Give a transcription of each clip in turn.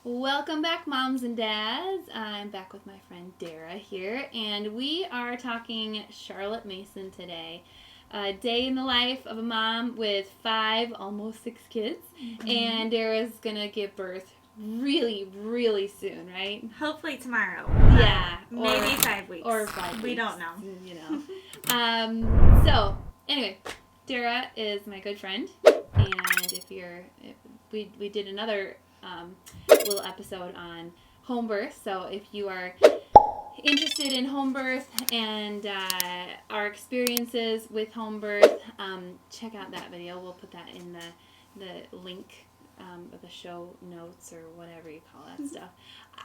Welcome back, moms and dads. I'm back with my friend Dara here, and we are talking Charlotte Mason today. A day in the life of a mom with 5, almost 6 kids, and Dara's gonna give birth really soon, right? Hopefully tomorrow. Yeah, maybe 5 weeks. Or 5 weeks. We don't know. You know. So anyway, Dara is my good friend, and we did another little episode on home birth. So if you are interested in home birth and our experiences with home birth, check out that video. We'll put that in the link of the show notes or whatever you call that stuff.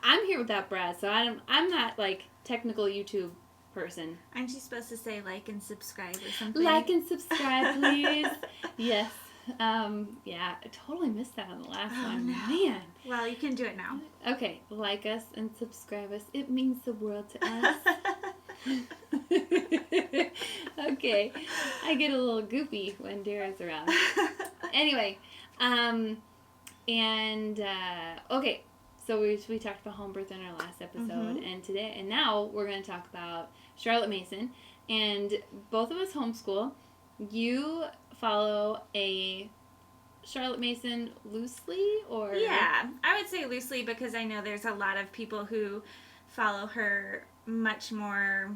I'm here without Brad, so I'm not like technical YouTube person. Aren't you supposed to say like and subscribe or something? Like and subscribe, please. Yes. Yeah, I totally missed that on the last one. No. Man. Well, you can do it now. Okay, like us and subscribe us. It means the world to us. Okay, I get a little goofy when Dara's around. Anyway, okay, so we talked about home birth in our last episode, and now we're going to talk about Charlotte Mason, and both of us homeschool. You follow a Charlotte Mason loosely, or? Yeah, I would say loosely because I know there's a lot of people who follow her much more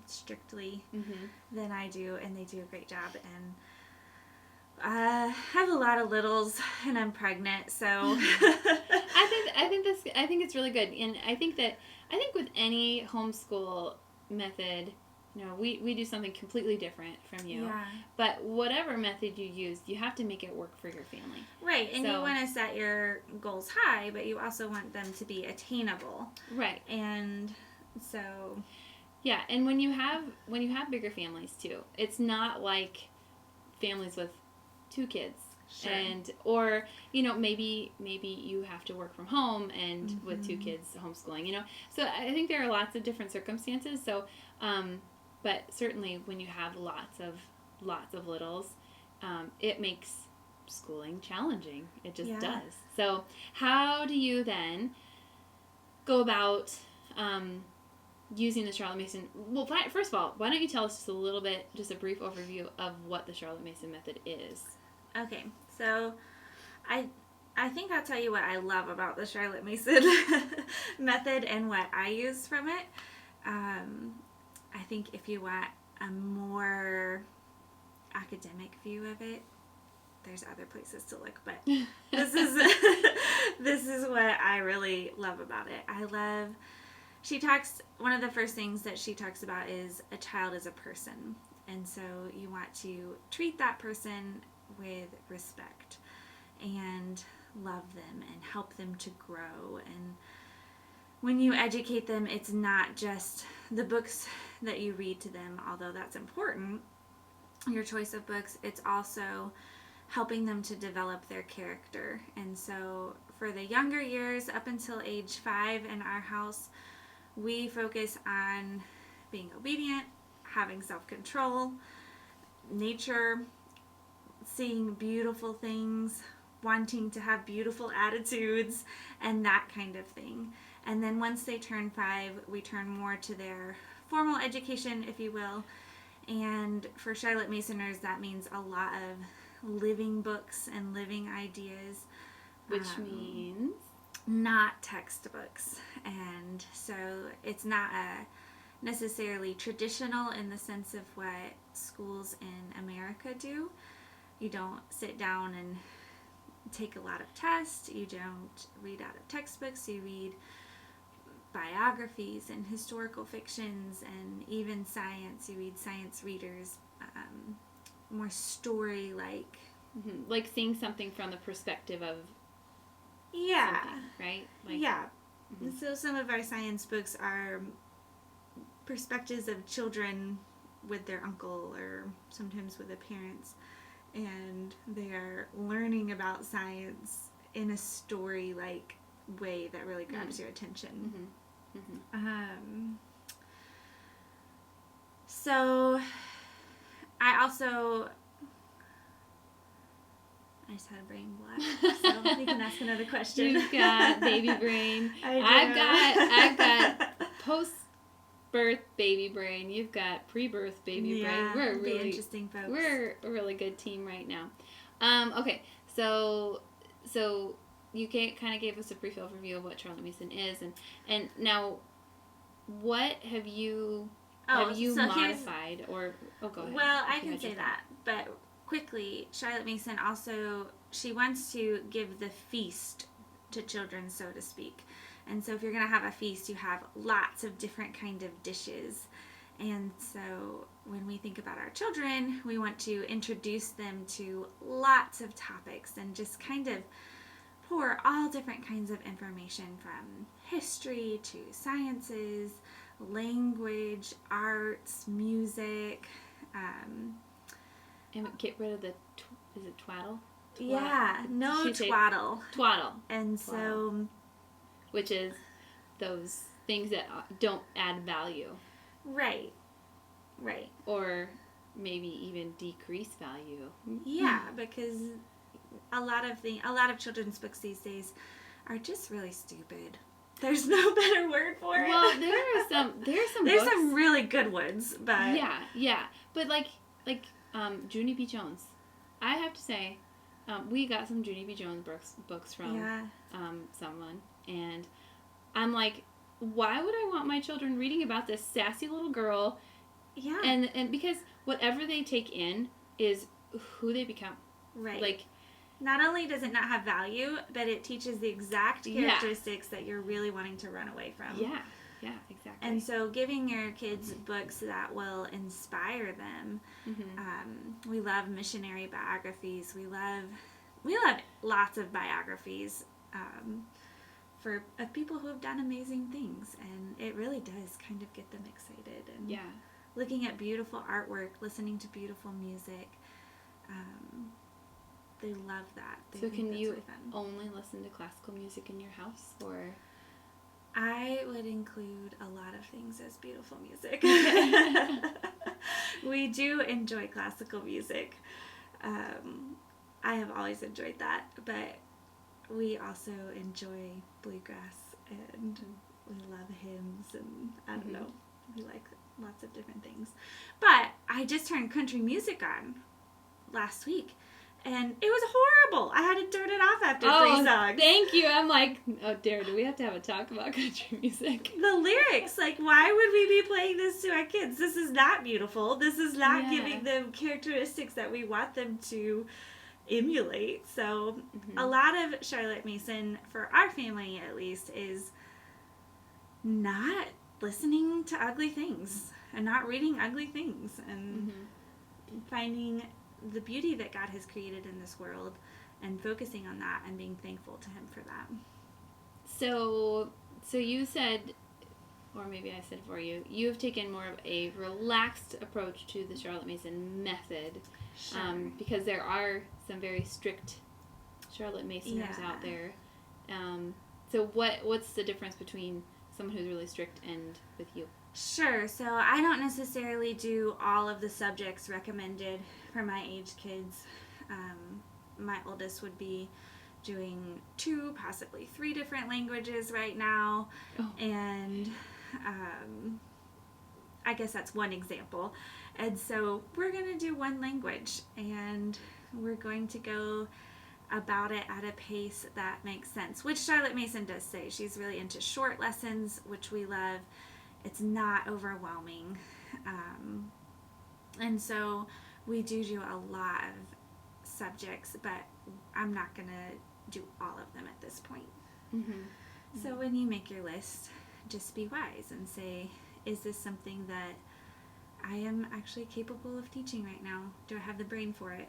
strictly than I do, and they do a great job. And I have a lot of littles, and I'm pregnant, so I think it's really good, and I think with any homeschool method, you know, we do something completely different from you. Yeah. But whatever method you use, you have to make it work for your family. Right, and you want to set your goals high, but you also want them to be attainable. Right. And so yeah, and when you have bigger families too, it's not like families with 2 kids. Sure. Or you know, maybe you have to work from home and with 2 kids homeschooling, you know. So I think there are lots of different circumstances. So but certainly when you have lots of littles, it makes schooling challenging. It just does. So how do you then go about using the Charlotte Mason? Well, first of all, why don't you tell us just a brief overview of what the Charlotte Mason method is? Okay, so I think I'll tell you what I love about the Charlotte Mason method and what I use from it. I think if you want a more academic view of it, there's other places to look, but this is what I really love about it. One of the first things that she talks about is a child is a person, and so you want to treat that person with respect and love them and help them to grow. And when you educate them, it's not just the books that you read to them, although that's important, your choice of books. It's also helping them to develop their character. And so for the younger years, up until age 5 in our house, we focus on being obedient, having self-control, nature, seeing beautiful things, wanting to have beautiful attitudes, and that kind of thing. And then once they turn 5, we turn more to their formal education, if you will. And for Charlotte Masoners, that means a lot of living books and living ideas. Which means? Not textbooks. And so it's not necessarily traditional in the sense of what schools in America do. You don't sit down and take a lot of tests. You don't read out of textbooks. You read biographies and historical fictions and even science. You read science readers, more story-like. Mm-hmm. Like seeing something from the perspective of something, right? Mm-hmm. So some of our science books are perspectives of children with their uncle or sometimes with their parents, and they are learning about science in a story-like way that really grabs your attention. So I I just had a brain black, so we can ask another question. You've got baby brain. I I've got post-birth baby brain. You've got pre-birth baby brain. We're really interesting folks. We're a really good team right now. Okay, so you kind of gave us a brief overview of what Charlotte Mason is, and now what have you modified or go ahead. Well, I can say that, but quickly, Charlotte Mason also, she wants to give the feast to children, so to speak. And so if you're going to have a feast, you have lots of different kind of dishes. And so when we think about our children, we want to introduce them to lots of topics and just kind of pour all different kinds of information from history to sciences, language, arts, music, and get rid of the, is it twaddle? Yeah, no twaddle. Twaddle. And so... Which is those things that don't add value. Right. Or maybe even decrease value. Yeah, because a lot of children's books these days are just really stupid. There's no better word for it. Well, there's some There's books. some really good ones, but... Yeah. But like Junie B. Jones. I have to say, we got some Junie B. Jones books from someone, and I'm like, why would I want my children reading about this sassy little girl? Yeah. And because whatever they take in is who they become. Right. Like, not only does it not have value, but it teaches the exact characteristics that you're really wanting to run away from. Yeah, exactly. And so giving your kids books that will inspire them. Mm-hmm. We love missionary biographies. We love lots of biographies of people who have done amazing things. And it really does kind of get them excited. And looking at beautiful artwork, listening to beautiful music. They love that. So can you really only listen to classical music in your house, or? I would include a lot of things as beautiful music. We do enjoy classical music. I have always enjoyed that, but we also enjoy bluegrass, and we love hymns, and I don't know, we like lots of different things. But I just turned country music on last week, and it was horrible. I had to turn it off after 3 songs. Thank you. I'm like, oh, Dara, do we have to have a talk about country music? The lyrics, like, why would we be playing this to our kids? This is not beautiful. This is not giving them characteristics that we want them to emulate. So a lot of Charlotte Mason, for our family at least, is not listening to ugly things and not reading ugly things and finding the beauty that God has created in this world and focusing on that and being thankful to Him for that. So you said, or maybe I said for you, you have taken more of a relaxed approach to the Charlotte Mason method. Sure. Because there are some very strict Charlotte Masoners out there. So what's the difference between someone who's really strict and with you? Sure. So I don't necessarily do all of the subjects recommended for my age kids. My oldest would be doing 2, possibly 3 different languages right now. Oh. And I guess that's one example. And so we're going to do one language, and we're going to go about it at a pace that makes sense, which Charlotte Mason does say. She's really into short lessons, which we love. It's not overwhelming. And so we do a lot of subjects, but I'm not going to do all of them at this point. So when you make your list, just be wise and say, is this something that I am actually capable of teaching right now? Do I have the brain for it?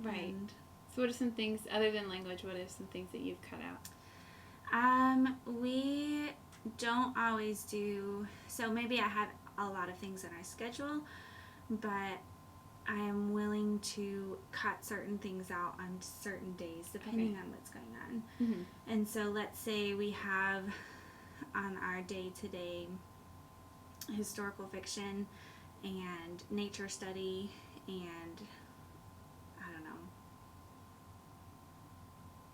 Right. And so what are some things, other than language, what are some things that you've cut out? We don't always do, so maybe I have a lot of things in our schedule, but I am willing to cut certain things out on certain days, depending on what's going on. And so let's say we have on our day-to-day historical fiction and nature study and, I don't know,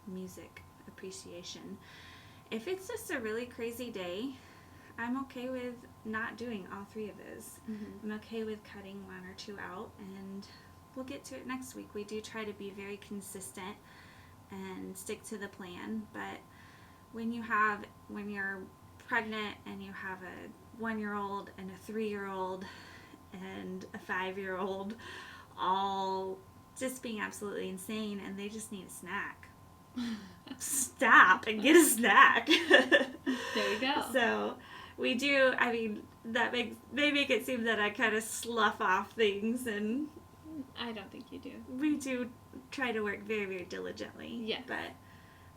music appreciation. If it's just a really crazy day, I'm okay with not doing all 3 of those. Mm-hmm. I'm okay with cutting 1 or 2 out, and we'll get to it next week. We do try to be very consistent and stick to the plan, but when you're pregnant and you have a 1-year-old and a 3-year-old and a 5-year-old all just being absolutely insane and they just need a snack, stop and get a snack. There you go. So we do, I mean, they make it seem that I kind of slough off things, and I don't think you do. we do try to work very, very diligently. Yeah. But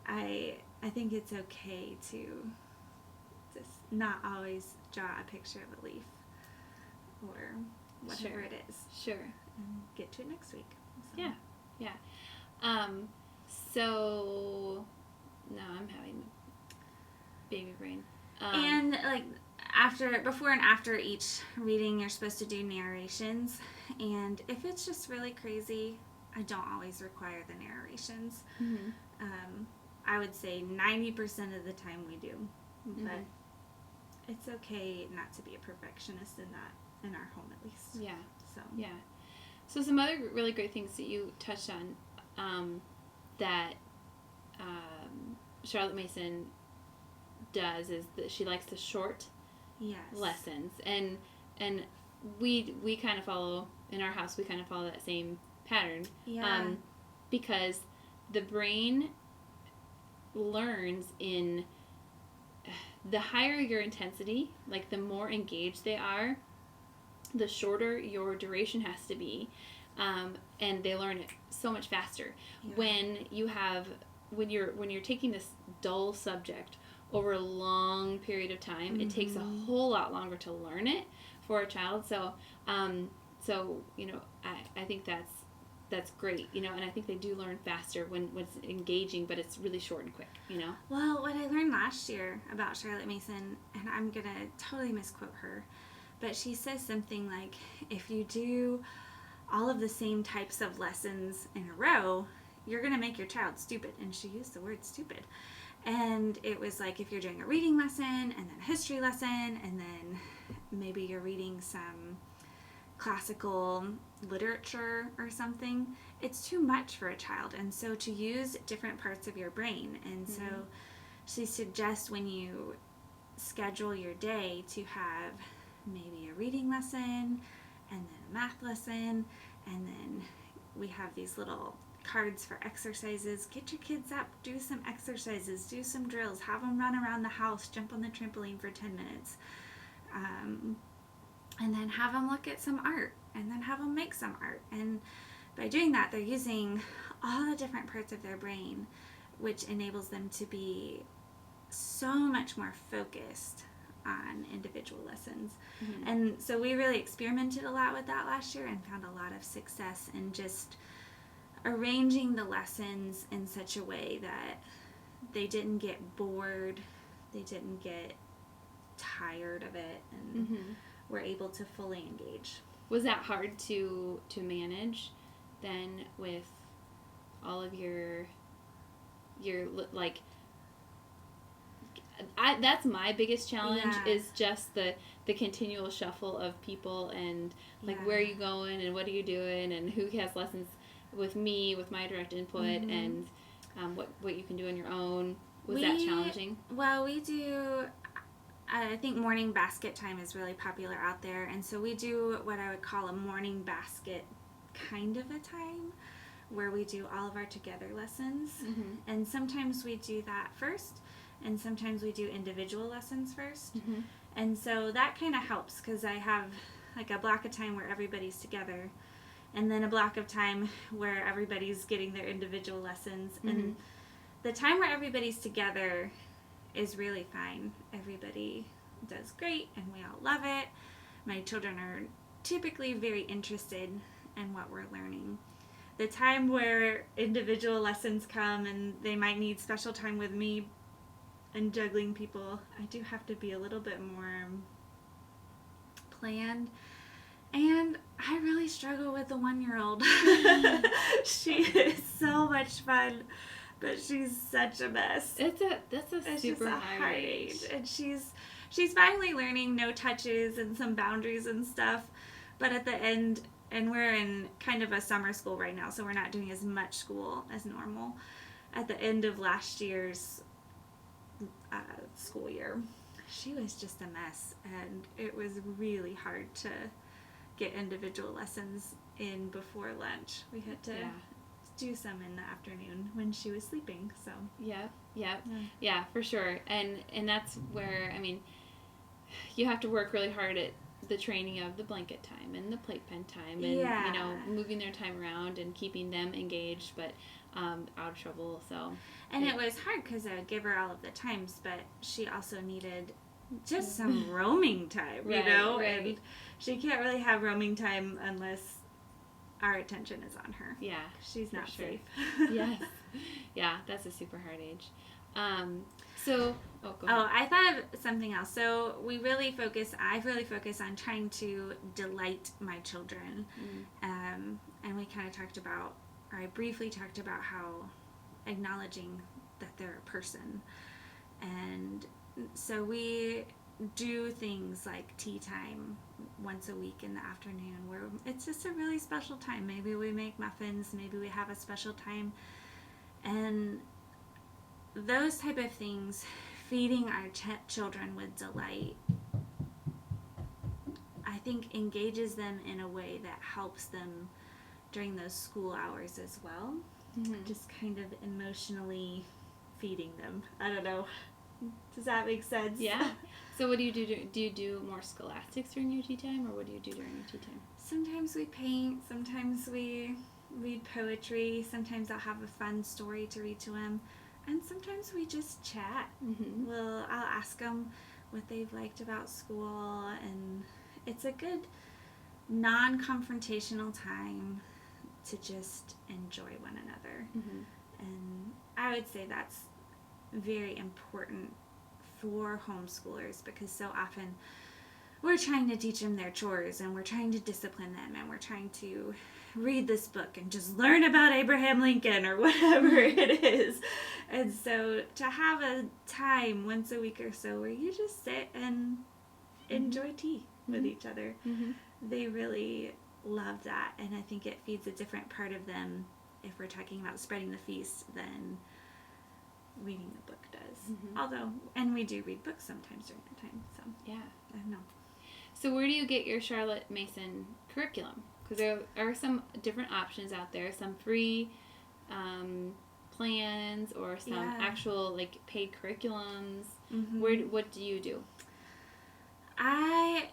I think it's okay to just not always draw a picture of a leaf or whatever Sure. it is. Sure. And get to it next week. So. Yeah. So now I'm having baby brain. And like before and after each reading, you're supposed to do narrations. And if it's just really crazy, I don't always require the narrations. Mm-hmm. I would say 90% of the time we do. Mm-hmm. But it's okay not to be a perfectionist in that, in our home at least. Yeah. So. Yeah. So some other really great things that you touched on that Charlotte Mason does is that she likes the short Yes. lessons, and we kind of follow in our house. We kind of follow that same pattern. Yeah. Because the brain learns in the higher your intensity, like the more engaged they are, the shorter your duration has to be, and they learn it so much faster. Yeah. When you're taking this dull subject over a long period of time, Mm-hmm. it takes a whole lot longer to learn it for a child. So you know, I think that's great, you know, and I think they do learn faster when it's engaging, but it's really short and quick, you know. Well, what I learned last year about Charlotte Mason, and I'm going to totally misquote her, but she says something like, if you do all of the same types of lessons in a row, you're going to make your child stupid. And she used the word stupid. And it was like, if you're doing a reading lesson and then a history lesson, and then maybe you're reading some classical literature or something, it's too much for a child. And so to use different parts of your brain. And so she suggests when you schedule your day to have maybe a reading lesson and then a math lesson, and then we have these little cards for exercises. Get your kids up, do some exercises, do some drills, have them run around the house, jump on the trampoline for 10 minutes, and then have them look at some art, and then have them make some art. And by doing that, they're using all the different parts of their brain, which enables them to be so much more focused on individual lessons. Mm-hmm. And so we really experimented a lot with that last year and found a lot of success in just arranging the lessons in such a way that they didn't get bored, they didn't get tired of it, and were able to fully engage. Was that hard to manage then with all of your like that's my biggest challenge, is just the continual shuffle of people, and like where are you going and what are you doing and who has lessons with me with my direct input, and what you can do on your own. Was that challenging? Well, we do, I think morning basket time is really popular out there, and so we do what I would call a morning basket kind of a time where we do all of our together lessons, and sometimes we do that first, and sometimes we do individual lessons first, and so that kind of helps because I have like a block of time where everybody's together, and then a block of time where everybody's getting their individual lessons, and the time where everybody's together is really fine. Everybody does great, and we all love it. My children are typically very interested in what we're learning. The time where individual lessons come and they might need special time with me and juggling people, I do have to be a little bit more planned. And I really struggle with the 1-year-old. She is so much fun. but she's such a mess. That's a It's super just a hard age. and she's finally learning no touches and some boundaries and stuff. But at the end, and we're in kind of a summer school right now, so we're not doing as much school as normal. At the end of last year's school year, she was just a mess, and it was really hard to get individual lessons in before lunch. We had to do some in the afternoon when she was sleeping. So yeah, for sure. And that's where, I mean, you have to work really hard at the training of the blanket time and the playpen time, and you know, moving their time around and keeping them engaged, but out of trouble. So it was hard because I would give her all of the times, but she also needed just some roaming time, you know, and she can't really have roaming time unless our attention is on her. Yeah, she's not safe. Yes, yeah, that's a super hard age. So, go ahead. I thought of something else. So I really focus on trying to delight my children. And we kind of talked about, or I briefly talked about how acknowledging that they're a person. And so we do things like tea time once a week in the afternoon, where it's just a really special time. Maybe we make muffins, maybe we have a special time. And those type of things, feeding our children with delight, I think engages them in a way that helps them during those school hours as well. Just kind of emotionally feeding them. I don't know. Does that make sense? Yeah. So what do you do? Do you do more scholastics during your tea time, or what do you do during your tea time? Sometimes we paint. Sometimes we read poetry. Sometimes I'll have a fun story to read to them. And sometimes we just chat. I'll ask them what they've liked about school, and it's a good non-confrontational time to just enjoy one another. And I would say that's very important for homeschoolers, because so often we're trying to teach them their chores, and we're trying to discipline them, and we're trying to read this book and just learn about Abraham Lincoln or whatever it is. And so to have a time once a week or so where you just sit and enjoy tea with each other, they really love that. And I think it feeds a different part of them, if we're talking about spreading the feast, than reading a book does. Although, and we do read books sometimes during that time. So yeah, I don't know. So where do you get your Charlotte Mason curriculum? Because there are some different options out there, some free plans, or some actual like paid curriculums. What do you do?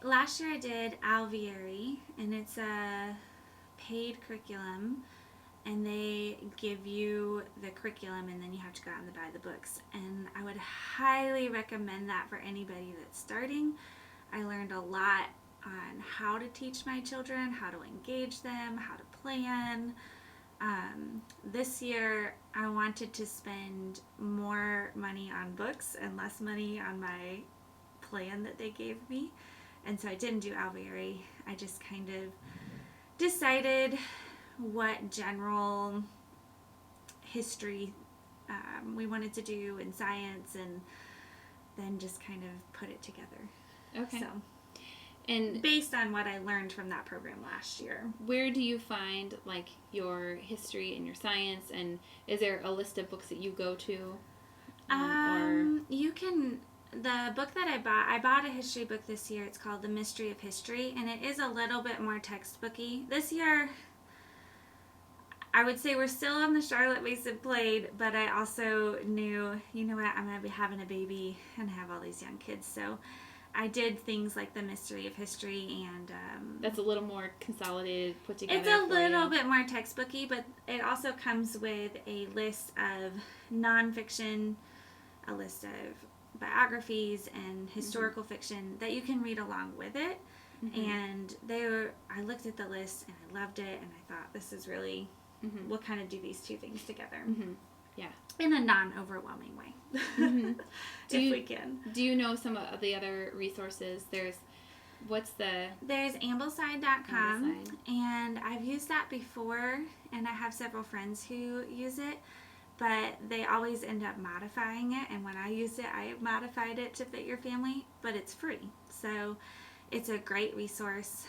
Last year I did Alvieri, and it's a paid curriculum, and they give you the curriculum, and then you have to go out and buy the books. And I would highly recommend that for anybody that's starting. I learned a lot on how to teach my children, how to engage them, how to plan. This year I wanted to spend more money on books and less money on my plan that they gave me, and so I didn't do Alvieri. I just kind of decided what general history we wanted to do in science, and then just kind of put it together. Okay. So, and based on what I learned from that program last year. Where do you find like your history and your science, and is there a list of books that you go to? You can. The book that I bought a history book this year. It's called The Mystery of History, and it is a little bit more textbooky. This year, I would say we're still on the Charlotte Mason plane, but I also knew, you know what, I'm going to be having a baby and have all these young kids, so I did things like The Mystery of History, and that's a little more consolidated, put together. It's a little bit more textbooky, but it also comes with a list of nonfiction, a list of biographies and historical fiction that you can read along with it. And I looked at the list and I loved it, and I thought, this is really, we'll kind of do these two things together. Yeah. In a non-overwhelming way. We can. Do you know some of the other resources? There's Ambleside. And I've used that before, and I have several friends who use it. but they always end up modifying it. And when I used it, I modified it to fit your family, but it's free. So it's a great resource.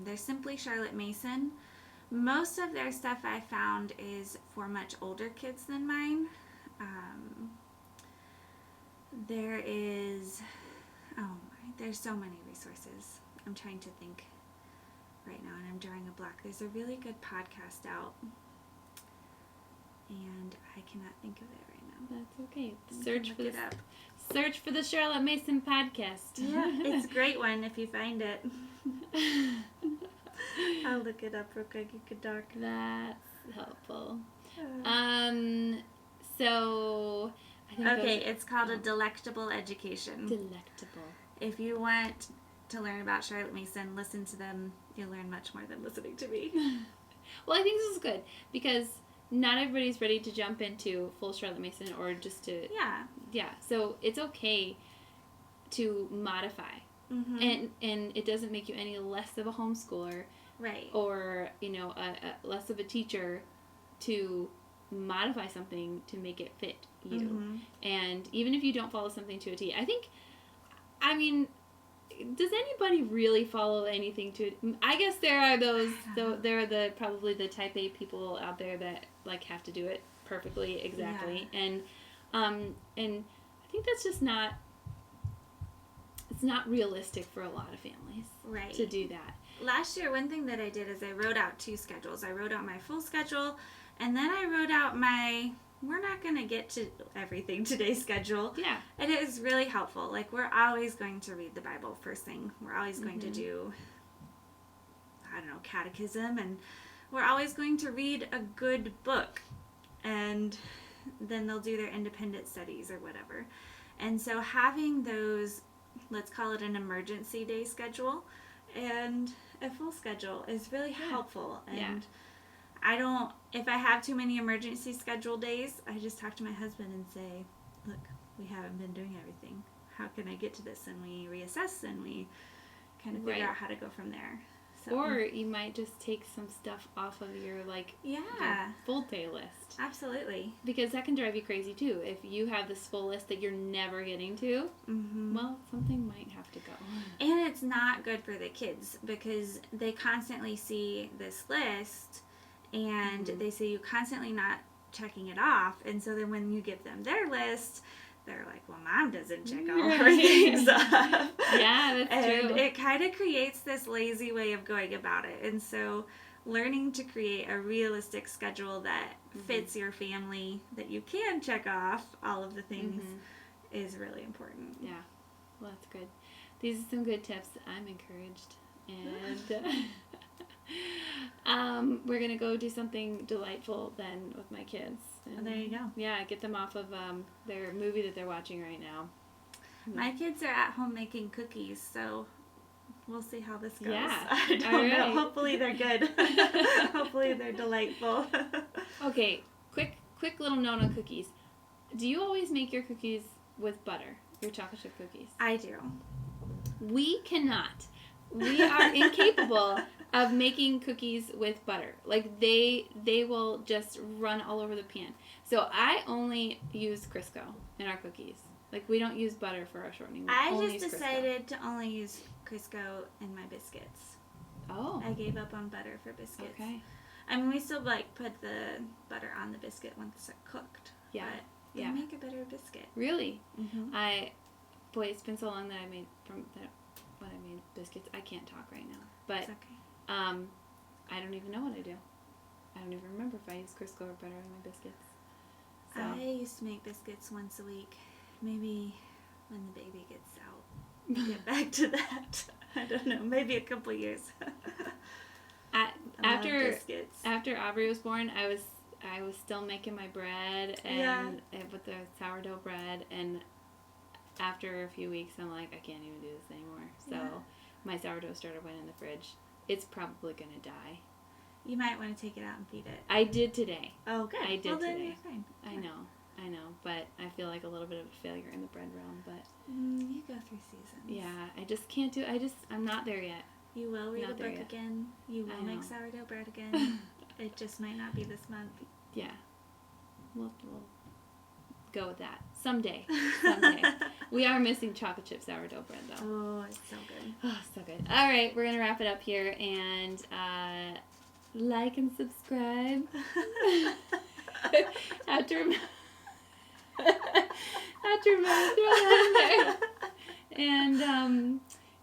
They're simply Charlotte Mason. Most of their stuff I found is for much older kids than mine. There's so many resources. I'm trying to think right now, and I'm drawing a blank. There's a really good podcast out, and I cannot think of it right now. That's okay. Search for the Charlotte Mason podcast. Yeah, it's a great one if you find it. I'll look it up real quick. You could talk. That's helpful. So I think it's called A Delectable Education. Delectable. If you want to learn about Charlotte Mason, listen to them. You'll learn much more than listening to me. Well, I think this is good because not everybody's ready to jump into full Charlotte Mason or just to... Yeah. So it's okay to modify. Mm-hmm. And it doesn't make you any less of a homeschooler. Right. Or, less of a teacher to modify something to make it fit you. Mm-hmm. And even if you don't follow something to a T, does anybody really follow anything to it? I guess there are those, there are probably the type A people out there that have to do it perfectly, exactly. Yeah. And I think that's just not, it's not realistic for a lot of families to do that. Last year, one thing that I did is I wrote out 2 schedules. I wrote out my full schedule, and then I wrote out my we're not going to get to everything today schedule. Yeah. And it is really helpful. We're always going to read the Bible first thing. We're always going to do, catechism, and we're always going to read a good book. And then they'll do their independent studies or whatever. And so having those, let's call it an emergency day schedule, and a full schedule is really helpful. And if I have too many emergency schedule days, I just talk to my husband and say, look, we haven't been doing everything. How can I get to this? And we reassess and we kind of figure out how to go from there. So, or you might just take some stuff off of your your full day list. Absolutely. Because that can drive you crazy too. If you have this full list that you're never getting to, well, something might have to go. And it's not good for the kids because they constantly see this list and they see you constantly not checking it off. And so then when you give them their list, they're like, well, Mom doesn't check all her things off. Yeah, that's true. And it kind of creates this lazy way of going about it. And so learning to create a realistic schedule that fits your family, that you can check off all of the things, is really important. Yeah, well, that's good. These are some good tips. I'm encouraged. And we're going to go do something delightful then with my kids. And there you go. Yeah, get them off of their movie that they're watching right now. My kids are at home making cookies, so we'll see how this goes. Yeah. I don't know. Hopefully they're good. Hopefully they're delightful. Okay, quick little note on cookies. Do you always make your cookies with butter, your chocolate chip cookies? I do. We cannot. We are incapable of making cookies with butter. They will just run all over the pan. So I only use Crisco in our cookies. We don't use butter for our shortening. I just decided to only use Crisco in my biscuits. Oh. I gave up on butter for biscuits. Okay. I mean, we still put the butter on the biscuit once it's cooked. Yeah. But they make a better biscuit. Really? Mm-hmm. It's been so long that I made when I made biscuits. I can't talk right now. But it's okay. I don't even know what I do. I don't even remember if I use Crisco or butter in my biscuits. So. I used to make biscuits once a week. Maybe when the baby gets out, we'll get back to that. I don't know. Maybe a couple years. After Aubrey was born, I was still making my bread and with the sourdough bread, and after a few weeks, I'm like, I can't even do this anymore. So my sourdough starter went in the fridge. It's probably gonna die. You might want to take it out and feed it. I did today. Oh, good. I did well, then today. You're fine. I know, but I feel like a little bit of a failure in the bread realm. But you go through seasons. Yeah, I just can't do. I'm not there yet. You will read a book again. You will make sourdough bread again. It just might not be this month. Yeah. we'll go with that. Someday. We are missing chocolate chip sourdough bread, though. Oh, it's so good. Oh, so good. All right, we're going to wrap it up here, and like and subscribe. Have to remember to throw that in there. And,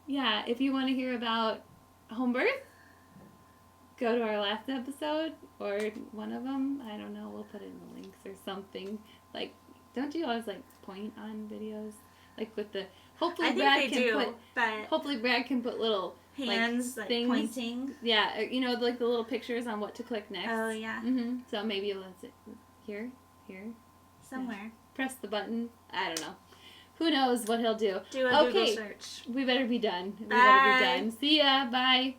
yeah, if you want to hear about home birth, go to our last episode, or one of them. I don't know. We'll put it in the links or something. Like, don't you always, like, point on videos? Like, with the... Hopefully I think Brad they can do, put... but... Hopefully Brad can put little... Hands, like things, pointing. Yeah, or, you know, like the little pictures on what to click next. Oh, yeah. Mm-hmm. So maybe you'll here. Somewhere. Yeah. Press the button. I don't know. Who knows what he'll do. Do a Google search. We better be done. Bye. See ya. Bye.